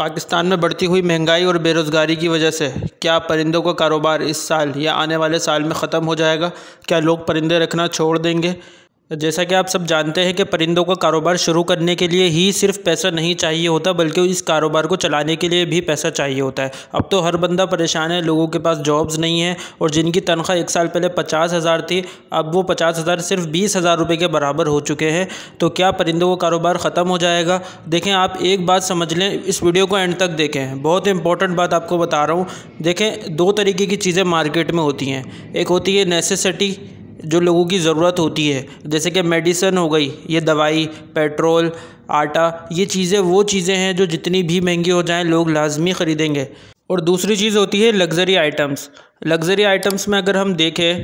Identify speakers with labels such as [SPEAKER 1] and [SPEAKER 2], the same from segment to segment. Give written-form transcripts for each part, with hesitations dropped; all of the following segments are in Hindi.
[SPEAKER 1] पाकिस्तान में बढ़ती हुई महंगाई और बेरोज़गारी की वजह से क्या परिंदों का कारोबार इस साल या आने वाले साल में ख़त्म हो जाएगा? क्या लोग परिंदे रखना छोड़ देंगे? जैसा कि आप सब जानते हैं कि परिंदों का कारोबार शुरू करने के लिए ही सिर्फ पैसा नहीं चाहिए होता, बल्कि इस कारोबार को चलाने के लिए भी पैसा चाहिए होता है। अब तो हर बंदा परेशान है, लोगों के पास जॉब्स नहीं है और जिनकी तनख्वाह 1 साल पहले 50,000 थी, अब वो 50,000 सिर्फ 20,000 रुपये के बराबर हो चुके हैं। तो क्या परिंदों का कारोबार ख़त्म हो जाएगा? देखें, आप एक बात समझ लें, इस वीडियो को एंड तक देखें, बहुत इंपॉर्टेंट बात आपको बता रहा हूँ। देखें, 2 तरीके की चीज़ें मार्केट में होती हैं। एक होती है नेसेसिटी, जो लोगों की ज़रूरत होती है, जैसे कि मेडिसिन हो गई, ये दवाई, पेट्रोल, आटा, ये चीज़ें वो चीज़ें हैं जो जितनी भी महंगी हो जाएं लोग लाजमी ख़रीदेंगे। और दूसरी चीज़ होती है लग्ज़री आइटम्स। लग्ज़री आइटम्स में अगर हम देखें,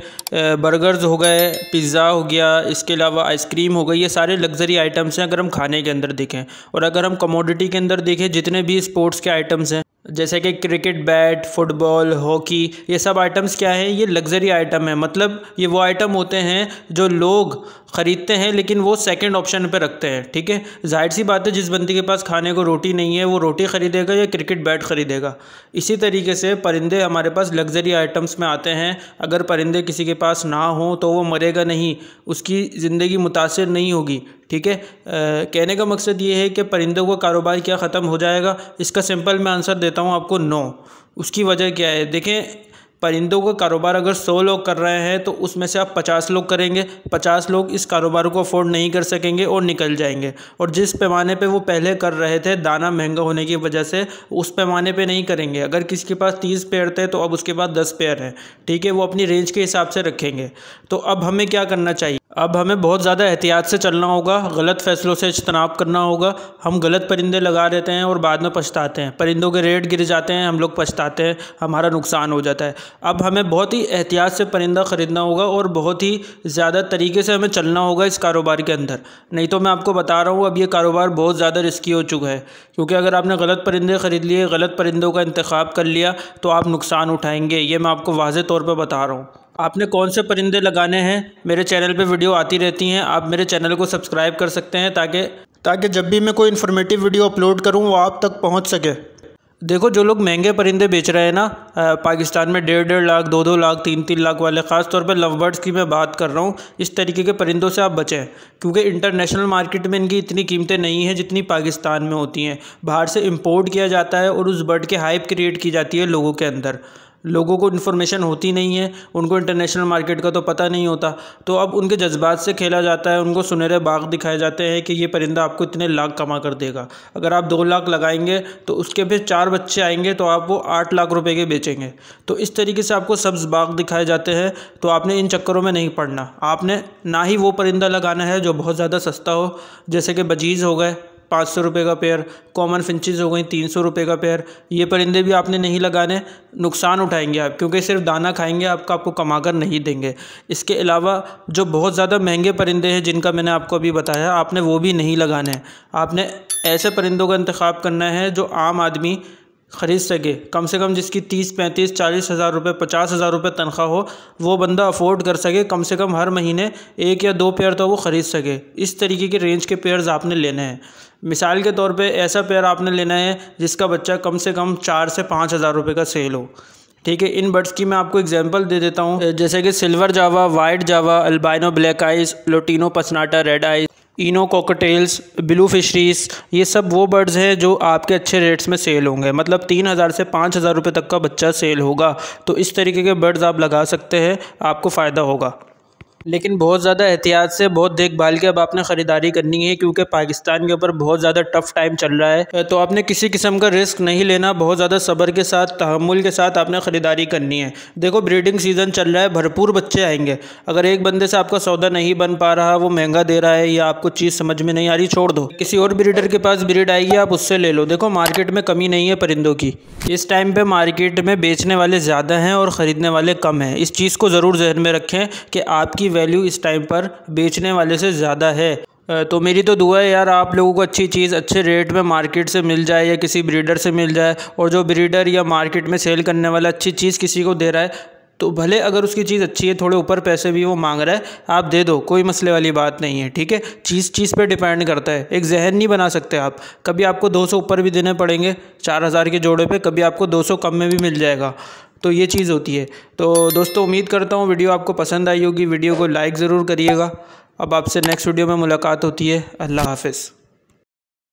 [SPEAKER 1] बर्गर्स हो गए, पिज़्ज़ा हो गया, इसके अलावा आइसक्रीम हो गई, ये सारे लग्ज़री आइटम्स हैं अगर हम खाने के अंदर देखें। और अगर हम कमोडिटी के अंदर देखें, जितने भी स्पोर्ट्स के आइटम्स हैं, जैसे कि क्रिकेट बैट, फुटबॉल, हॉकी, ये सब आइटम्स क्या हैं? ये लग्ज़री आइटम है। मतलब ये वो आइटम होते हैं जो लोग ख़रीदते हैं लेकिन वो सेकंड ऑप्शन पे रखते हैं। ठीक है, जाहिर सी बात है, जिस बंदे के पास खाने को रोटी नहीं है वो रोटी ख़रीदेगा या क्रिकेट बैट ख़रीदेगा। इसी तरीके से परिंदे हमारे पास लग्ज़री आइटम्स में आते हैं। अगर परिंदे किसी के पास ना हो तो वो मरेगा नहीं, उसकी ज़िंदगी मुतासिर नहीं होगी। ठीक है, कहने का मकसद ये है कि परिंदों का कारोबार क्या ख़त्म हो जाएगा? इसका सिंपल मैं आंसर देता हूँ आपको, नो। उसकी वजह क्या है? देखें, परिंदों का कारोबार अगर 100 लोग कर रहे हैं तो उसमें से आप 50 लोग करेंगे, 50 लोग इस कारोबार को अफोर्ड नहीं कर सकेंगे और निकल जाएंगे। और जिस पैमाने पे वो पहले कर रहे थे, दाना महंगा होने की वजह से, उस पैमाने पे नहीं करेंगे। अगर किसी के पास 30 पेड़ थे तो अब उसके पास 10 पेड़ हैं। ठीक है, वो अपनी रेंज के हिसाब से रखेंगे। तो अब हमें क्या करना चाहिए? अब हमें बहुत ज़्यादा एहतियात से चलना होगा, गलत फ़ैसलों से इज्तनाब करना होगा। हम गलत परिंदे लगा देते हैं और बाद में पछताते हैं। परिंदों के रेट गिर जाते हैं, हम लोग पछताते हैं, हमारा नुकसान हो जाता है। अब हमें बहुत ही एहतियात से परिंदा ख़रीदना होगा और बहुत ही ज़्यादा तरीके से हमें चलना होगा इस कारोबार के अंदर। नहीं तो मैं आपको बता रहा हूँ, अब ये कारोबार बहुत ज़्यादा रिस्की हो चुका है, क्योंकि अगर आपने गलत परिंदे ख़रीद लिए, गलत परिंदों का इंतखाब कर लिया, तो आप नुकसान उठाएंगे। ये मैं आपको वाज़ेह तौर पर बता रहा हूँ। आपने कौन से परिंदे लगाने हैं, मेरे चैनल पे वीडियो आती रहती हैं। आप मेरे चैनल को सब्सक्राइब कर सकते हैं ताकि जब भी मैं कोई इन्फॉर्मेटिव वीडियो अपलोड करूं वो आप तक पहुंच सके। देखो, जो लोग महंगे परिंदे बेच रहे हैं ना, पाकिस्तान में 1.5 लाख, 2-2 लाख, 3-3 लाख वाले, ख़ास तौर पे लव बर्ड्स की मैं बात कर रहा हूँ, इस तरीके के परिंदों से आप बचें, क्योंकि इंटरनेशनल मार्केट में इनकी इतनी कीमतें नहीं हैं जितनी पाकिस्तान में होती हैं। बाहर से इम्पोर्ट किया जाता है और उस बर्ड के हाइप क्रिएट की जाती है लोगों के अंदर। लोगों को इन्फॉर्मेशन होती नहीं है, उनको इंटरनेशनल मार्केट का तो पता नहीं होता, तो अब उनके जज्बात से खेला जाता है। उनको सुनहरे बाग दिखाए जाते हैं कि ये परिंदा आपको इतने लाख कमा कर देगा। अगर आप 2 लाख लगाएंगे तो उसके फिर 4 बच्चे आएंगे तो आप वो 8 लाख रुपए के बेचेंगे। तो इस तरीके से आपको सब्ज़ बाग दिखाए जाते हैं। तो आपने इन चक्करों में नहीं पड़ना। आपने ना ही वो परिंदा लगाना है जो बहुत ज़्यादा सस्ता हो, जैसे कि बजीज़ हो गए 500 रुपये का पेयर, कॉमन फिंचेस हो गई 300 रुपये का पेयर। ये परिंदे भी आपने नहीं लगाने, नुकसान उठाएंगे आप, क्योंकि सिर्फ दाना खाएंगे, आपको कमा कर नहीं देंगे। इसके अलावा जो बहुत ज़्यादा महंगे परिंदे हैं जिनका मैंने आपको अभी बताया, आपने वो भी नहीं लगाने हैं। आपने ऐसे परिंदों का इंतखाब करना है जो आम आदमी ख़रीद सके, कम से कम जिसकी 30, 35, 40 हज़ार रुपये, 50 हज़ार रुपये तनख्वाह हो, वो बंदा अफोर्ड कर सके। कम से कम हर महीने 1 या 2 पेयर तो वो ख़रीद सके। इस तरीके के रेंज के पेयर्स आपने लेने हैं। मिसाल के तौर पे ऐसा पेयर आपने लेना है जिसका बच्चा कम से कम 4 से 5 हज़ार रुपये का सेल हो। ठीक है, इन बर्ड्स की मैं आपको एग्जांपल दे देता हूँ, जैसे कि silver Java, white Java, albino black eyes, lutino पसनाटा red eyes, ino cocktails, blue fisheries, ये सब वो बर्ड्स हैं जो आपके अच्छे रेट्स में सेल होंगे। मतलब 3,000 से 5,000 रुपये तक का बच्चा सेल होगा। तो इस तरीके के बर्ड्स आप लगा सकते हैं, आपको फ़ायदा होगा। लेकिन बहुत ज़्यादा एहतियात से, बहुत देखभाल के अब आपने ख़रीदारी करनी है, क्योंकि पाकिस्तान के ऊपर बहुत ज़्यादा टफ़ टाइम चल रहा है। तो आपने किसी किस्म का रिस्क नहीं लेना, बहुत ज़्यादा सब्र के साथ, तहम्मुल के साथ आपने ख़रीदारी करनी है। देखो, ब्रीडिंग सीज़न चल रहा है, भरपूर बच्चे आएंगे। अगर एक बंदे से आपका सौदा नहीं बन पा रहा, वो महंगा दे रहा है या आपको चीज़ समझ में नहीं आ रही, छोड़ दो, किसी और ब्रीडर के पास ब्रीड आएगी, आप उससे ले लो। देखो, मार्केट में कमी नहीं है परिंदों की। इस टाइम पे मार्केट में बेचने वाले ज़्यादा हैं और ख़रीदने वाले कम हैं। इस चीज़ को ज़रूर ज़हन में रखें कि आपकी वैल्यू इस टाइम पर बेचने वाले से ज़्यादा है। तो मेरी तो दुआ है यार, आप लोगों को अच्छी चीज़ अच्छे रेट में मार्केट से मिल जाए या किसी ब्रीडर से मिल जाए, और जो ब्रीडर या मार्केट में सेल करने वाला अच्छी चीज़ किसी को दे रहा है, तो भले अगर उसकी चीज़ अच्छी है, थोड़े ऊपर पैसे भी वो मांग रहा है, आप दे दो, कोई मसले वाली बात नहीं है, ठीक है। चीज़ पे डिपेंड करता है, एक जहन नहीं बना सकते आप। कभी आपको 200 ऊपर भी देने पड़ेंगे 4000 के जोड़े पे, कभी आपको 200 कम में भी मिल जाएगा, तो ये चीज़ होती है। तो दोस्तों उम्मीद करता हूँ वीडियो आपको पसंद आई होगी, वीडियो को लाइक ज़रूर करिएगा। अब आपसे नेक्स्ट वीडियो में मुलाकात होती है। अल्लाह हाफ़िज़।